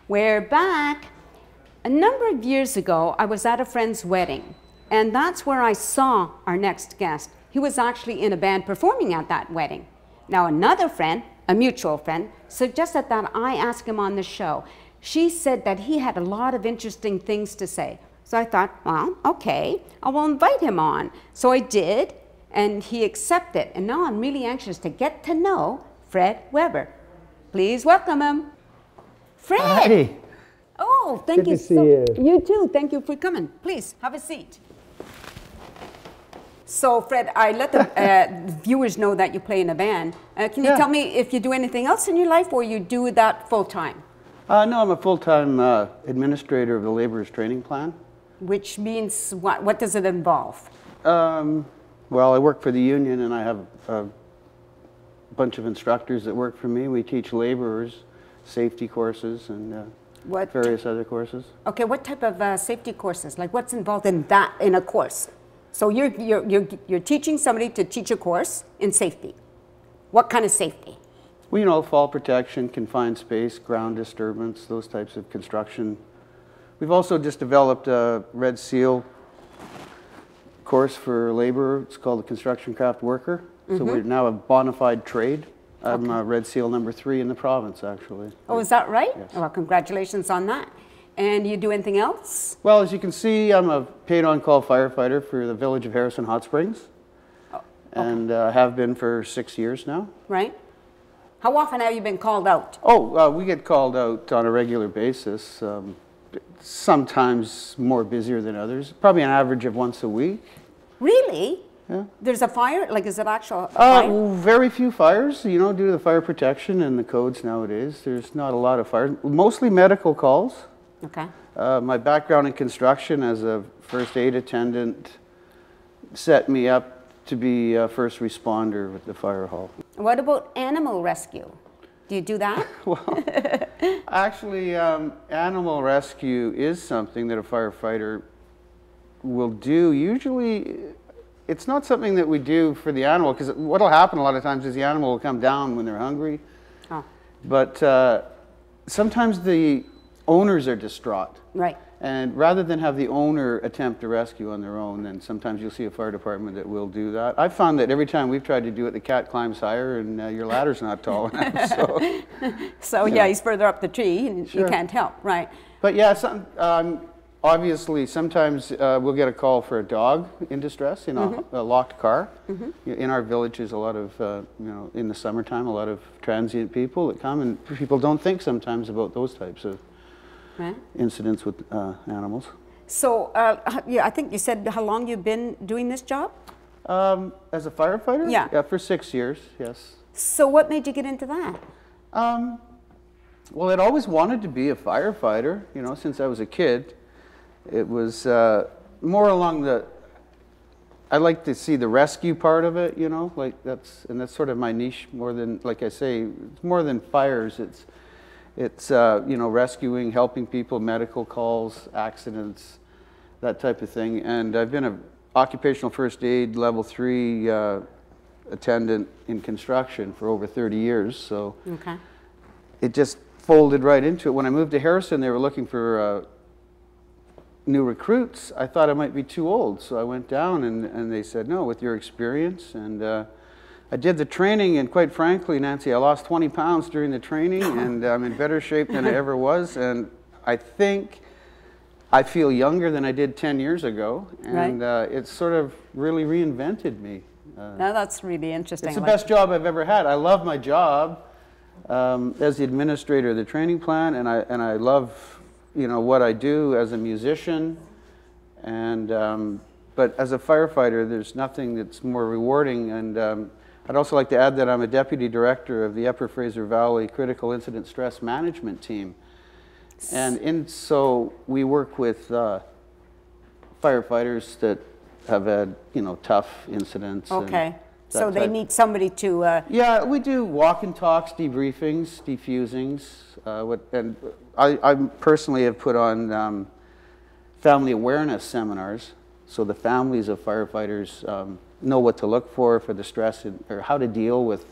We're back. A number of years ago, I was at a friend's wedding, and that's where I saw our next guest. He was actually in a band performing at that wedding. Now, another friend, a mutual friend, suggested that I ask him on the show. She said that he had a lot of interesting things to say. So I thought, well, okay, I will invite him on. So I did, and he accepted. And now I'm really anxious to get to know Fred Weber. Please welcome him. Fred! Hi. Oh, thank Good you. to see you. You too. Thank you for coming. Please, have a seat. So, Fred, I let the viewers know that you play in a band. Can you tell me if you do anything else in your life or you do that full-time? No, I'm a full-time administrator of the Laborers Training Plan. Which means what? What does it involve? Well, I work for the union and I have a bunch of instructors that work for me. We teach laborers safety courses and various other courses. Okay, what type of safety courses? Like what's involved in that, in a course? So you're teaching somebody to teach a course in safety. What kind of safety? Well, you know, fall protection, confined space, ground disturbance, those types of construction. We've also just developed a Red Seal course for labor. It's called the Construction Craft Worker. So we're now a bona fide trade. I'm Red Seal number 3 in the province, actually. Oh, is that right? Yes. Well, congratulations on that. And you do anything else? Well, as you can see, I'm a paid on-call firefighter for the village of Harrison Hot Springs. And have been for 6 years now. Right. How often have you been called out? Oh, we get called out on a regular basis. Sometimes more busier than others. Probably an average of once a week. Really? Yeah. There's a fire? Like, is it actual fire? Very few fires, you know, due to the fire protection and the codes nowadays. There's not a lot of fires. Mostly medical calls. Okay. My background in construction as a first aid attendant set me up to be a first responder with the fire hall. What about animal rescue? Do you do that? Well, actually, animal rescue is something that a firefighter will do. Usually, it's not something that we do for the animal, because what will happen a lot of times is the animal will come down when they're hungry. Oh. But sometimes the owners are distraught. Right. And rather than have the owner attempt to rescue on their own, then sometimes you'll see a fire department that will do that. I've found that every time we've tried to do it, the cat climbs higher and your ladder's not tall enough. So, yeah, he's further up the tree and you can't help, right? But yeah, obviously sometimes we'll get a call for a dog in distress, in a locked car. In our village, there's a lot of, you know, in the summertime, a lot of transient people that come, and people don't think sometimes about those types of incidents with animals. So, yeah, I think you said how long you've been doing this job? As a firefighter? Yeah. Yeah, for 6 years, yes. So what made you get into that? Well, I'd always wanted to be a firefighter, you know, since I was a kid. It was more along the, I like to see the rescue part of it, you know, like that's sort of my niche more than, like I say, it's more than fires. It's you know, rescuing, helping people, medical calls, accidents, that type of thing. And I've been an occupational first aid level 3 attendant in construction for over 30 years. So it just folded right into it. When I moved to Harrison, they were looking for new recruits. I thought I might be too old. So I went down and they said, no, with your experience. And I did the training, and quite frankly, Nancy, I lost 20 pounds during the training, and I'm in better shape than I ever was. And I think I feel younger than I did 10 years ago, and it's sort of really reinvented me. Now that's really interesting. It's the best job I've ever had. I love my job as the administrator of the training plan, and I love, you know, what I do as a musician, and but as a firefighter, there's nothing that's more rewarding. And I'd also like to add that I'm a deputy director of the Upper Fraser Valley Critical Incident Stress Management Team. And so we work with firefighters that have had, you know, tough incidents. Okay. So they need somebody to... Yeah, we do walk and talks, debriefings, defusings. And I personally have put on family awareness seminars, so the families of firefighters know what to look for the stress or how to deal with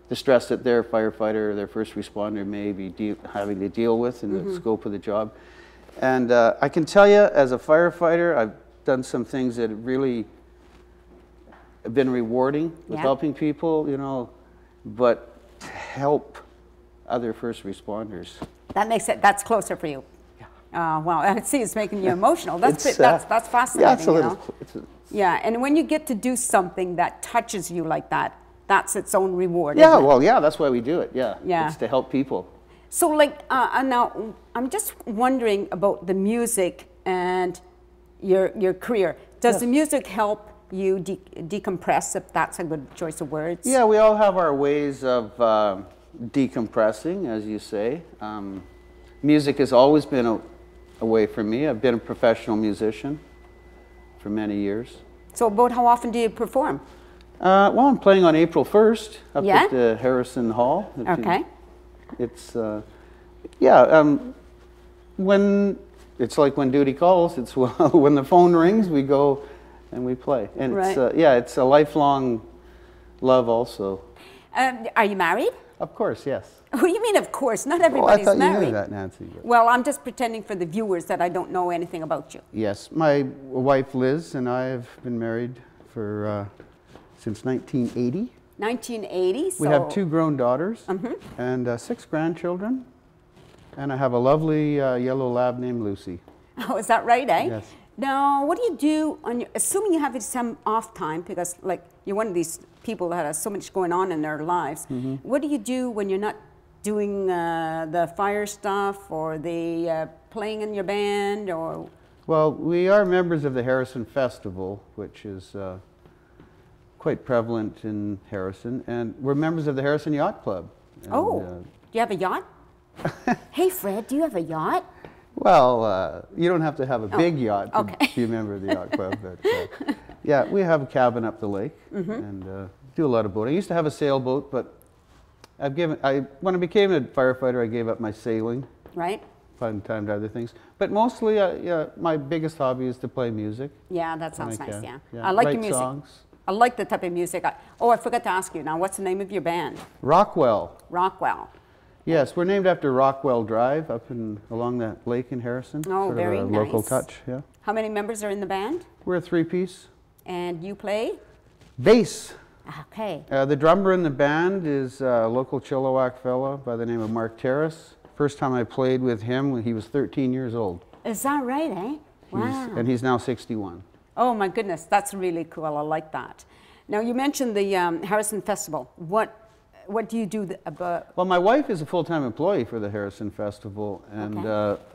the stress that their firefighter or their first responder may be having to deal with in the scope of the job. And I can tell you, as a firefighter, I've done some things that really have been rewarding with helping people, you know, but to help other first responders. That makes it, that's closer for you. Wow, I see it's making you emotional. That's fascinating. Yeah, it's a little. Yeah, and when you get to do something that touches you like that, that's its own reward. Yeah, well, yeah, that's why we do it. Yeah, yeah. It's to help people. So, like, now I'm just wondering about the music and your career. Does the music help you decompress, if that's a good choice of words? Yeah, we all have our ways of decompressing, as you say. Music has always been a way for me. I've been a professional musician for many years. So about how often do you perform? Well, I'm playing on April 1st up at the Harrison Hall. Okay. It's, when, it's like when duty calls, it's when the phone rings, we go and we play. And it's, it's a lifelong love also. Are you married? Of course, yes. What do you mean, of course? Not everybody's married. I thought you knew that, Nancy. But. Well, I'm just pretending for the viewers that I don't know anything about you. Yes, my wife Liz and I have been married for since 1980. 1980. So we have 2 grown daughters and 6 grandchildren, and I have a lovely yellow lab named Lucy. Oh, is that right, eh? Yes. Now, what do you do on your, assuming you have some off time, because like you're one of these people that has so much going on in their lives. What do you do when you're not doing the fire stuff or the playing in your band, or? Well, we are members of the Harrison Festival, which is quite prevalent in Harrison, and we're members of the Harrison Yacht Club. And, do you have a yacht? Hey, Fred, do you have a yacht? Well, you don't have to have a big yacht to be a member of the yacht club, but yeah, we have a cabin up the lake and do a lot of boating. I used to have a sailboat, but when I became a firefighter, I gave up my sailing. Right. Find time to other things. But mostly, my biggest hobby is to play music. Yeah, that sounds nice, yeah. I like your music. Songs. I like the type of music. I forgot to ask you now, what's the name of your band? Rockwell. Rockwell. Yes, we're named after Rockwell Drive up along that lake in Harrison. Oh, sort very of a nice. Local touch, yeah. How many members are in the band? We're a 3-piece. And you play? Bass. Okay. The drummer in the band is a local Chilliwack fella by the name of Mark Terrace. First time I played with him when he was 13 years old. Is that right, eh? Wow. And he's now 61. Oh my goodness, that's really cool. I like that. Now you mentioned the Harrison Festival. What do you do about? Well, my wife is a full-time employee for the Harrison Festival, and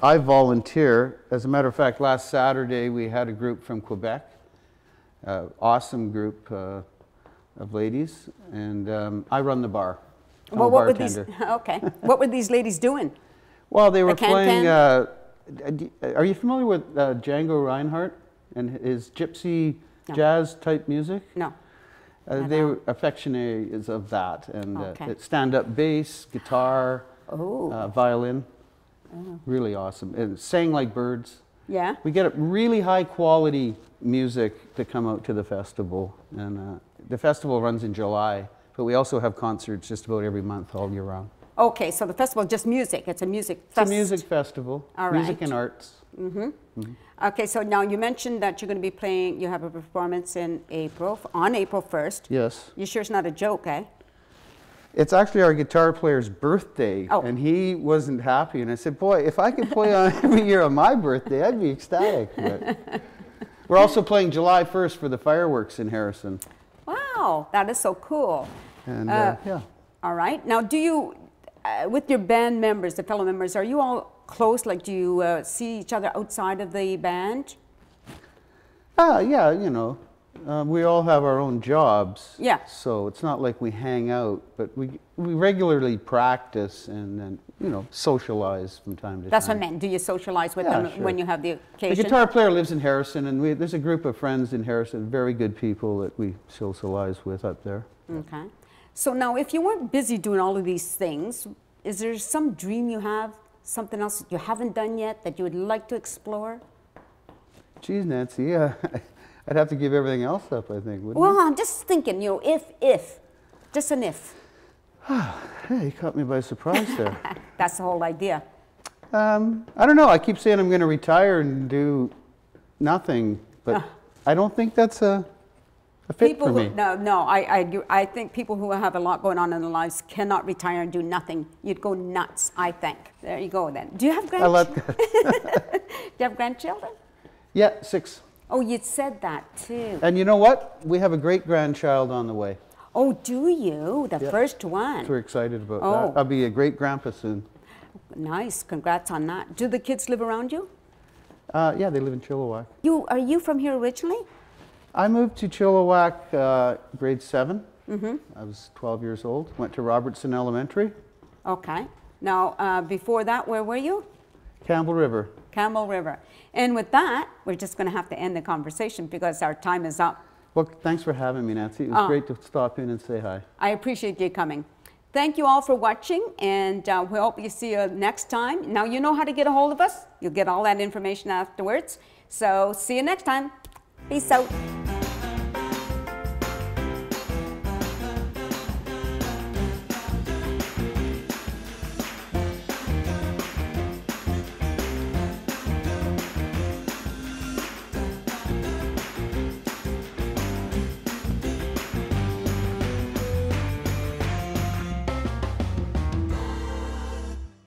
I volunteer. As a matter of fact, last Saturday we had a group from Quebec, awesome group of ladies, and I run the bar. Well, what were these? Okay, what were these ladies doing? Well, they were playing. Are you familiar with Django Reinhardt and his gypsy jazz type music? No. They were affectionaries of that, and stand-up bass, guitar, violin, really awesome, and sang like birds. Yeah. We get really high quality music to come out to the festival, and the festival runs in July, but we also have concerts just about every month all year round. Okay, so the festival is just music. It's a music festival. It's a music festival. All right. Music and arts. Okay, so now you mentioned that you're going to be playing, you have a performance in April, on April 1st. Yes. You sure it's not a joke, eh? It's actually our guitar player's birthday, and he wasn't happy. And I said, boy, if I could play on every year on my birthday, I'd be ecstatic. But we're also playing July 1st for the fireworks in Harrison. Wow, that is so cool. And yeah. All right. Now, do you, with your band members, the fellow members, are you all close? Like, do you see each other outside of the band? Yeah, you know, we all have our own jobs. Yeah. So it's not like we hang out, but we regularly practice and then, you know, socialize from time to time. That's what I meant. Do you socialize with them when you have the occasion? The guitar player lives in Harrison, and there's a group of friends in Harrison, very good people that we socialize with up there. Okay. So now, if you weren't busy doing all of these things, is there some dream you have, something else that you haven't done yet that you would like to explore? Geez, Nancy, yeah. I'd have to give everything else up, I think, wouldn't Well, I'm just thinking, you know, if, just an if. Hey, you caught me by surprise there. That's the whole idea. I don't know. I keep saying I'm going to retire and do nothing, but I don't think that's a fit for me. I think people who have a lot going on in their lives cannot retire and do nothing. You'd go nuts, I think. There you go then. Do you have grandchildren? Do you have grandchildren? Yeah, 6. Oh, you said that too. And you know what? We have a great-grandchild on the way. Oh, do you? The first one. We're excited about that. I'll be a great-grandpa soon. Nice. Congrats on that. Do the kids live around you? Yeah, they live in Chilliwack. Are you from here originally? I moved to Chilliwack grade 7. I was 12 years old. Went to Robertson Elementary. Okay. Now, before that, where were you? Campbell River. Campbell River. And with that, we're just going to have to end the conversation because our time is up. Well, thanks for having me, Nancy. It was great to stop in and say hi. I appreciate you coming. Thank you all for watching, and we hope you see you next time. Now you know how to get a hold of us. You'll get all that information afterwards. So see you next time. Peace out.